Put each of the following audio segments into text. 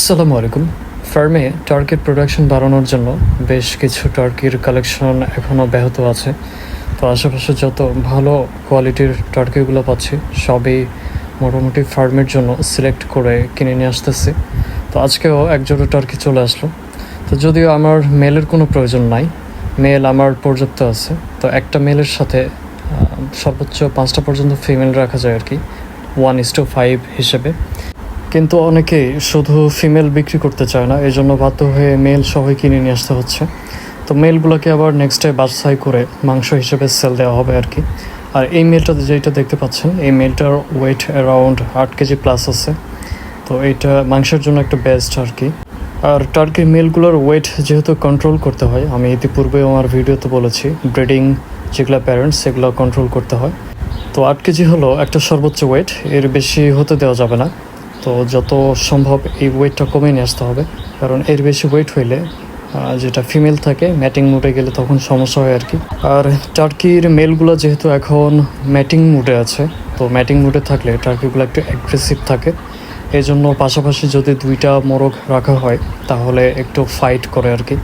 আসসালামু আলাইকুম। ফার্মে টার্কির প্রোডাকশন বাড়ানোর জন্য বেশ কিছু টার্কির কালেকশন এখনও ব্যাহত আছে। তো আশেপাশে যত ভালো কোয়ালিটির টার্কিগুলো পাচ্ছি সবই মোটামুটি ফার্মের জন্য সিলেক্ট করে কিনে নিয়ে আসতেছি। তো আজকেও এক জোড়া টার্কি চলে আসলো। তো যদিও আমার মেলের কোনো প্রয়োজন নাই, মেল আমার পর্যাপ্ত আছে। তো একটা মেলের সাথে সর্বোচ্চ 5টা পর্যন্ত ফিমেল রাখা যায় আর কি, 1:5 হিসেবে। কিন্তু অনেকেই শুধু ফিমেল বিক্রি করতে চায় না, এই জন্য বাধ্য হয়ে মেল সবাই কিনে নিয়ে আসতে হচ্ছে। তো মেলগুলোকে আবার নেক্সট ডে বাছাই করে মাংস হিসেবে সেল দেওয়া হবে আর কি। আর এই মেলটা যেটা দেখতে পাচ্ছেন, এই মেলটার ওয়েট অ্যারাউন্ড 8 কেজি প্লাস আছে। তো এইটা মাংসের জন্য একটা বেস্ট আর কি। আর টার্কির মেলগুলোর ওয়েট যেহেতু কন্ট্রোল করতে হয়, আমি ইতিপূর্বে আমার ভিডিওতে বলেছি, ব্রিডিং যেগুলো প্যারেন্টস সেগুলো কন্ট্রোল করতে হয়। তো 8 কেজি হলো একটা সর্বোচ্চ ওয়েট, এর বেশি হতে দেওয়া যাবে না। তো যত সম্ভব এই ওয়েটটা কমে নিয়ে আসতে হবে, কারণ এর বেশি ওয়েট হইলে যেটা ফিমেল থাকে ম্যাটিং মুডে গেলে তখন সমস্যা হয় আর কি। আর টার্কির মেলগুলো যেহেতু এখন ম্যাটিং মুডে আছে, তো ম্যাটিং মুডে থাকলে টার্কিগুলো একটু অ্যাগ্রেসিভ থাকে। এই জন্য পাশাপাশি যদি 2টা মোরগ রাখা হয় তাহলে একটু ফাইট করে আর কি,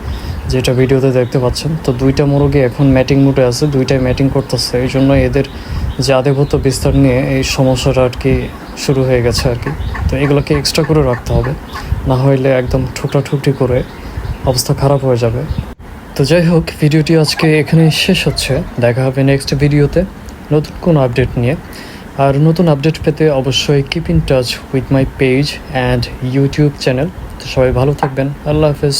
যেটা ভিডিওতে দেখতে পাচ্ছেন। তো 2টা মোরগই এখন ম্যাটিং মুডে আছে, 2টাই ম্যাটিং করতেছে। এই জন্য এদের যে আধিপত্য বিস্তার নিয়ে এই সমস্যাটা আর কি শুরু হয়ে গেছে আর কি। তো এগুলোকে এক্সট্রা করে রাখতে হবে, না হইলে একদম ঠুকরাঠুকরি করে অবস্থা খারাপ হয়ে যাবে। তো যাই হোক, ভিডিওটি আজকে এখানেই শেষ হচ্ছে। দেখা হবে নেক্সট ভিডিওতে নতুন কোনো আপডেট নিয়ে। আর নতুন আপডেট পেতে অবশ্যই keep in touch with my page and YouTube channel. তো সবাই ভালো থাকবেন। আল্লাহ হাফেজ।